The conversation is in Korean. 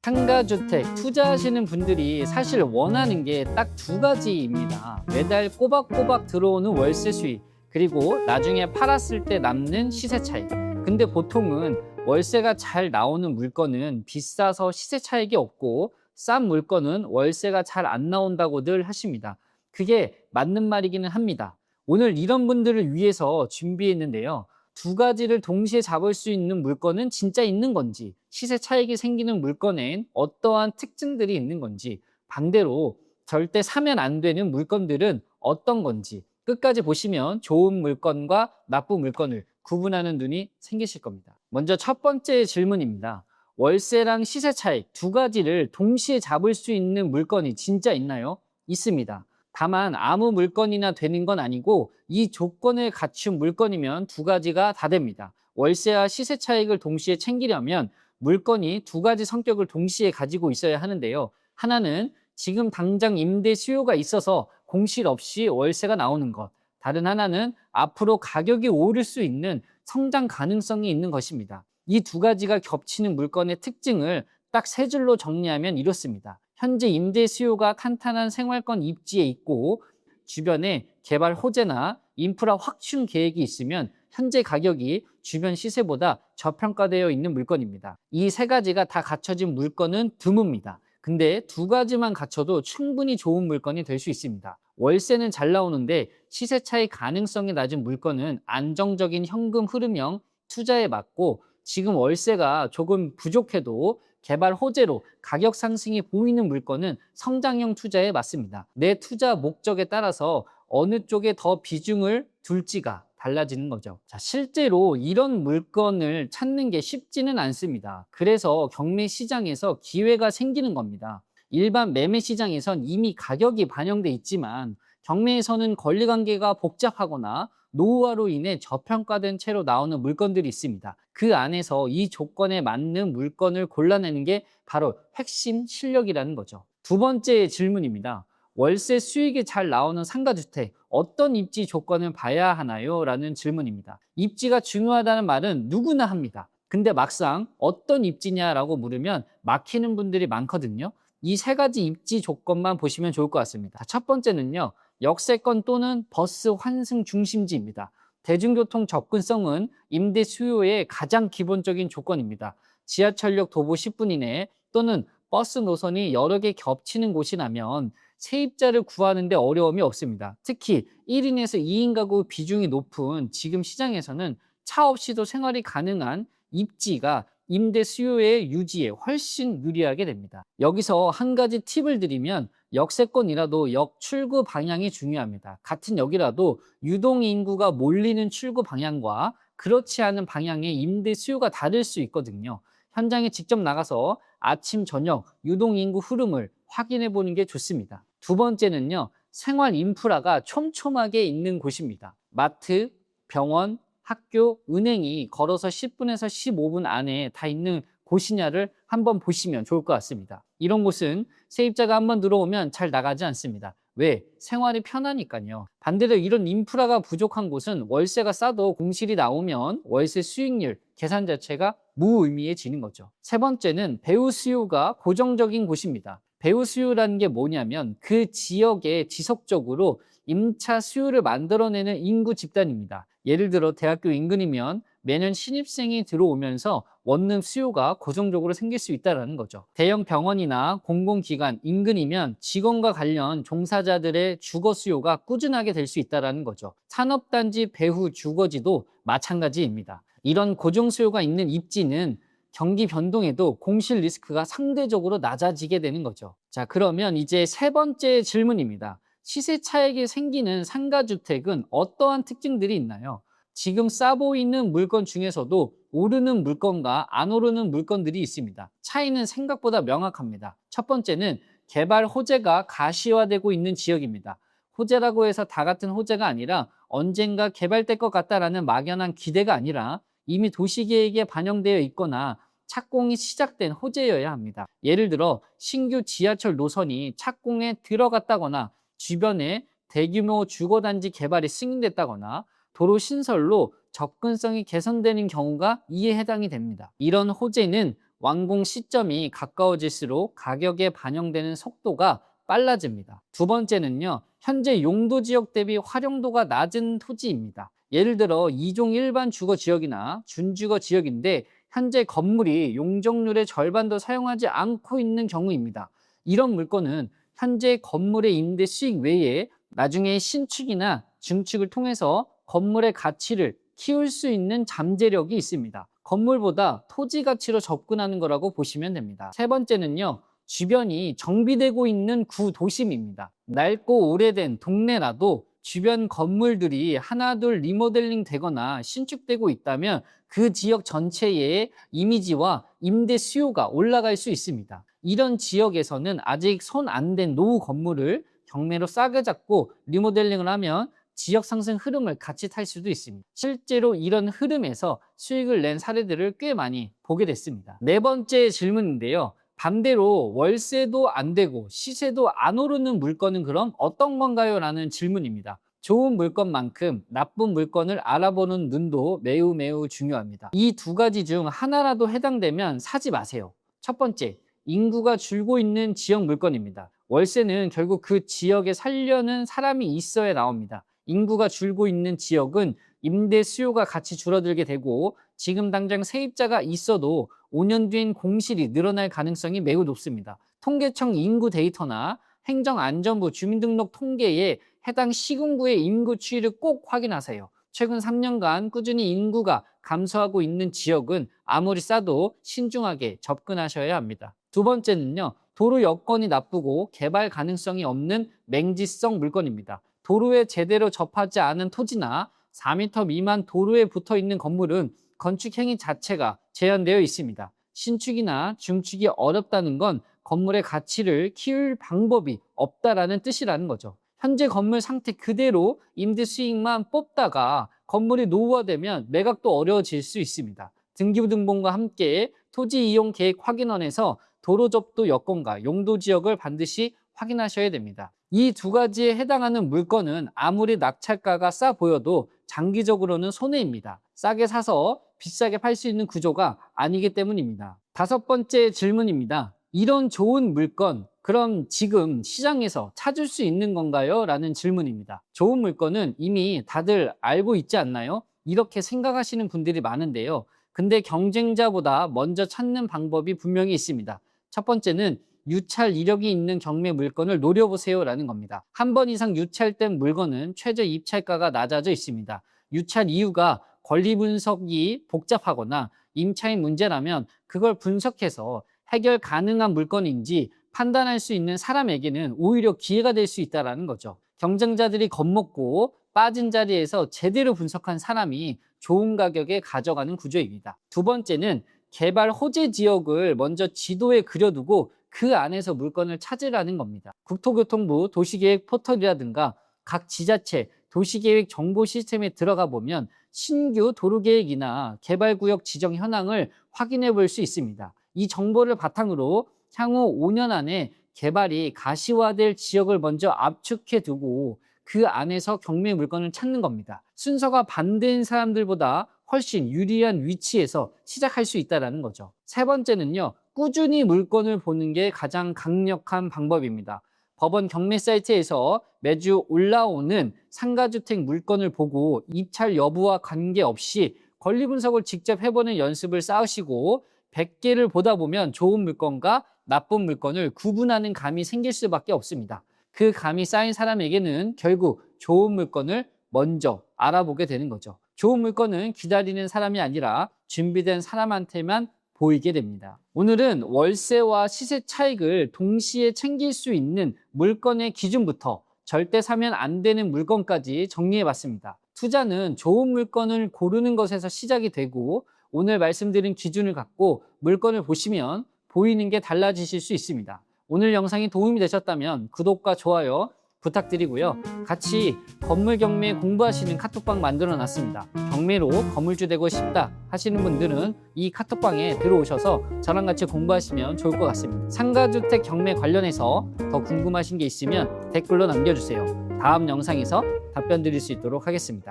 상가주택 투자하시는 분들이 사실 원하는 게 딱 두 가지입니다. 매달 꼬박꼬박 들어오는 월세 수익, 그리고 나중에 팔았을 때 남는 시세 차익. 근데 보통은 월세가 잘 나오는 물건은 비싸서 시세 차익이 없고, 싼 물건은 월세가 잘 안 나온다고 늘 하십니다. 그게 맞는 말이기는 합니다. 오늘 이런 분들을 위해서 준비했는데요. 두 가지를 동시에 잡을 수 있는 물건은 진짜 있는 건지, 시세 차익이 생기는 물건엔 어떠한 특징들이 있는 건지, 반대로 절대 사면 안 되는 물건들은 어떤 건지 끝까지 보시면 좋은 물건과 나쁜 물건을 구분하는 눈이 생기실 겁니다. 먼저 첫 번째 질문입니다. 월세랑 시세 차익 두 가지를 동시에 잡을 수 있는 물건이 진짜 있나요? 있습니다. 다만 아무 물건이나 되는 건 아니고, 이 조건을 갖춘 물건이면 두 가지가 다 됩니다. 월세와 시세 차익을 동시에 챙기려면 물건이 두 가지 성격을 동시에 가지고 있어야 하는데요. 하나는 지금 당장 임대 수요가 있어서 공실 없이 월세가 나오는 것. 다른 하나는 앞으로 가격이 오를 수 있는 성장 가능성이 있는 것입니다. 이 두 가지가 겹치는 물건의 특징을 딱 세 줄로 정리하면 이렇습니다. 현재 임대 수요가 탄탄한 생활권 입지에 있고, 주변에 개발 호재나 인프라 확충 계획이 있으면 현재 가격이 주변 시세보다 저평가되어 있는 물건입니다. 이 세 가지가 다 갖춰진 물건은 드뭅니다. 근데 두 가지만 갖춰도 충분히 좋은 물건이 될 수 있습니다. 월세는 잘 나오는데 시세 차이 가능성이 낮은 물건은 안정적인 현금 흐름형 투자에 맞고, 지금 월세가 조금 부족해도 개발 호재로 가격 상승이 보이는 물건은 성장형 투자에 맞습니다. 내 투자 목적에 따라서 어느 쪽에 더 비중을 둘지가 달라지는 거죠. 자, 실제로 이런 물건을 찾는 게 쉽지는 않습니다. 그래서 경매 시장에서 기회가 생기는 겁니다. 일반 매매 시장에선 이미 가격이 반영돼 있지만, 경매에서는 권리관계가 복잡하거나 노후화로 인해 저평가된 채로 나오는 물건들이 있습니다. 그 안에서 이 조건에 맞는 물건을 골라내는 게 바로 핵심 실력이라는 거죠. 두 번째 질문입니다. 월세 수익이 잘 나오는 상가주택, 어떤 입지 조건을 봐야 하나요? 라는 질문입니다. 입지가 중요하다는 말은 누구나 합니다. 근데 막상 어떤 입지냐라고 물으면 막히는 분들이 많거든요. 이 세 가지 입지 조건만 보시면 좋을 것 같습니다. 첫 번째는요, 역세권 또는 버스 환승 중심지입니다. 대중교통 접근성은 임대 수요의 가장 기본적인 조건입니다. 지하철역 도보 10분 이내 또는 버스 노선이 여러 개 겹치는 곳이라면 세입자를 구하는 데 어려움이 없습니다. 특히 1인에서 2인 가구 비중이 높은 지금 시장에서는 차 없이도 생활이 가능한 입지가 임대 수요의 유지에 훨씬 유리하게 됩니다. 여기서 한 가지 팁을 드리면, 역세권이라도 역 출구 방향이 중요합니다. 같은 역이라도 유동 인구가 몰리는 출구 방향과 그렇지 않은 방향의 임대 수요가 다를 수 있거든요. 현장에 직접 나가서 아침, 저녁 유동 인구 흐름을 확인해 보는 게 좋습니다. 두 번째는요, 생활 인프라가 촘촘하게 있는 곳입니다. 마트, 병원, 학교, 은행이 걸어서 10분에서 15분 안에 다 있는 곳이냐를 한번 보시면 좋을 것 같습니다. 이런 곳은 세입자가 한번 들어오면 잘 나가지 않습니다. 왜? 생활이 편하니까요. 반대로 이런 인프라가 부족한 곳은 월세가 싸도 공실이 나오면 월세 수익률 계산 자체가 무의미해지는 거죠. 세 번째는 배우 수요가 고정적인 곳입니다. 배우 수요라는 게 뭐냐면 그 지역에 지속적으로 임차 수요를 만들어내는 인구 집단입니다. 예를 들어 대학교 인근이면 매년 신입생이 들어오면서 원룸 수요가 고정적으로 생길 수 있다는 거죠. 대형 병원이나 공공기관 인근이면 직원과 관련 종사자들의 주거 수요가 꾸준하게 될 수 있다는 거죠. 산업단지 배후 주거지도 마찬가지입니다. 이런 고정 수요가 있는 입지는 경기 변동에도 공실 리스크가 상대적으로 낮아지게 되는 거죠. 자, 그러면 이제 세 번째 질문입니다. 시세 차익이 생기는 상가주택은 어떠한 특징들이 있나요? 지금 싸 보이는 물건 중에서도 오르는 물건과 안 오르는 물건들이 있습니다. 차이는 생각보다 명확합니다. 첫 번째는 개발 호재가 가시화되고 있는 지역입니다. 호재라고 해서 다 같은 호재가 아니라 언젠가 개발될 것 같다라는 막연한 기대가 아니라 이미 도시계획에 반영되어 있거나 착공이 시작된 호재여야 합니다. 예를 들어 신규 지하철 노선이 착공에 들어갔다거나 주변에 대규모 주거단지 개발이 승인됐다거나 도로 신설로 접근성이 개선되는 경우가 이에 해당이 됩니다. 이런 호재는 완공 시점이 가까워질수록 가격에 반영되는 속도가 빨라집니다. 두 번째는요, 현재 용도 지역 대비 활용도가 낮은 토지입니다. 예를 들어 2종 일반 주거 지역이나 준주거 지역인데 현재 건물이 용적률의 절반도 사용하지 않고 있는 경우입니다. 이런 물건은 현재 건물의 임대 수익 외에 나중에 신축이나 증축을 통해서 건물의 가치를 키울 수 있는 잠재력이 있습니다. 건물보다 토지 가치로 접근하는 거라고 보시면 됩니다. 세 번째는요, 주변이 정비되고 있는 구도심입니다. 낡고 오래된 동네라도 주변 건물들이 하나둘 리모델링 되거나 신축되고 있다면 그 지역 전체의 이미지와 임대 수요가 올라갈 수 있습니다. 이런 지역에서는 아직 손 안 댄 노후 건물을 경매로 싸게 잡고 리모델링을 하면 지역 상승 흐름을 같이 탈 수도 있습니다. 실제로 이런 흐름에서 수익을 낸 사례들을 꽤 많이 보게 됐습니다. 네 번째 질문인데요. 반대로 월세도 안 되고 시세도 안 오르는 물건은 그럼 어떤 건가요? 라는 질문입니다. 좋은 물건만큼 나쁜 물건을 알아보는 눈도 매우 중요합니다. 이 두 가지 중 하나라도 해당되면 사지 마세요. 첫 번째, 인구가 줄고 있는 지역 물건입니다. 월세는 결국 그 지역에 살려는 사람이 있어야 나옵니다. 인구가 줄고 있는 지역은 임대 수요가 같이 줄어들게 되고 지금 당장 세입자가 있어도 5년 뒤엔 공실이 늘어날 가능성이 매우 높습니다. 통계청 인구 데이터나 행정안전부 주민등록 통계에 해당 시군구의 인구 추이를 꼭 확인하세요. 최근 3년간 꾸준히 인구가 감소하고 있는 지역은 아무리 싸도 신중하게 접근하셔야 합니다. 두 번째는요, 도로 여건이 나쁘고 개발 가능성이 없는 맹지성 물건입니다. 도로에 제대로 접하지 않은 토지나 4m 미만 도로에 붙어 있는 건물은 건축 행위 자체가 제한되어 있습니다. 신축이나 중축이 어렵다는 건 건물의 가치를 키울 방법이 없다라는 뜻이라는 거죠. 현재 건물 상태 그대로 임대 수익만 뽑다가 건물이 노후화되면 매각도 어려워질 수 있습니다. 등기부등본과 함께 토지 이용 계획 확인원에서 도로 접도 여건과 용도 지역을 반드시 확인하셔야 됩니다. 이 두 가지에 해당하는 물건은 아무리 낙찰가가 싸 보여도 장기적으로는 손해입니다. 싸게 사서 비싸게 팔 수 있는 구조가 아니기 때문입니다. 다섯 번째 질문입니다. 이런 좋은 물건, 그럼 지금 시장에서 찾을 수 있는 건가요? 라는 질문입니다. 좋은 물건은 이미 다들 알고 있지 않나요? 이렇게 생각하시는 분들이 많은데요. 근데 경쟁자보다 먼저 찾는 방법이 분명히 있습니다. 첫 번째는 유찰 이력이 있는 경매 물건을 노려보세요 라는 겁니다. 한 번 이상 유찰된 물건은 최저 입찰가가 낮아져 있습니다. 유찰 이유가 권리 분석이 복잡하거나 임차인 문제라면 그걸 분석해서 해결 가능한 물건인지 판단할 수 있는 사람에게는 오히려 기회가 될 수 있다는 거죠. 경쟁자들이 겁먹고 빠진 자리에서 제대로 분석한 사람이 좋은 가격에 가져가는 구조입니다. 두 번째는 개발 호재 지역을 먼저 지도에 그려두고 그 안에서 물건을 찾으라는 겁니다. 국토교통부 도시계획 포털이라든가 각 지자체 도시계획 정보 시스템에 들어가 보면 신규 도로계획이나 개발구역 지정 현황을 확인해 볼 수 있습니다. 이 정보를 바탕으로 향후 5년 안에 개발이 가시화될 지역을 먼저 압축해 두고 그 안에서 경매 물건을 찾는 겁니다. 순서가 반대인 사람들보다 훨씬 유리한 위치에서 시작할 수 있다는 거죠. 세 번째는요, 꾸준히 물건을 보는 게 가장 강력한 방법입니다. 법원 경매 사이트에서 매주 올라오는 상가주택 물건을 보고 입찰 여부와 관계없이 권리 분석을 직접 해보는 연습을 쌓으시고 100개를 보다 보면 좋은 물건과 나쁜 물건을 구분하는 감이 생길 수밖에 없습니다. 그 감이 쌓인 사람에게는 결국 좋은 물건을 먼저 알아보게 되는 거죠. 좋은 물건은 기다리는 사람이 아니라 준비된 사람한테만 보이게 됩니다. 오늘은 월세와 시세 차익을 동시에 챙길 수 있는 물건의 기준부터 절대 사면 안 되는 물건까지 정리해봤습니다. 투자는 좋은 물건을 고르는 것에서 시작이 되고 오늘 말씀드린 기준을 갖고 물건을 보시면 보이는 게 달라지실 수 있습니다. 오늘 영상이 도움이 되셨다면 구독과 좋아요 부탁드리고요. 같이 건물 경매 공부하시는 카톡방 만들어 놨습니다. 경매로 건물주 되고 싶다 하시는 분들은 이 카톡방에 들어오셔서 저랑 같이 공부하시면 좋을 것 같습니다. 상가주택 경매 관련해서 더 궁금하신 게 있으면 댓글로 남겨주세요. 다음 영상에서 답변 드릴 수 있도록 하겠습니다.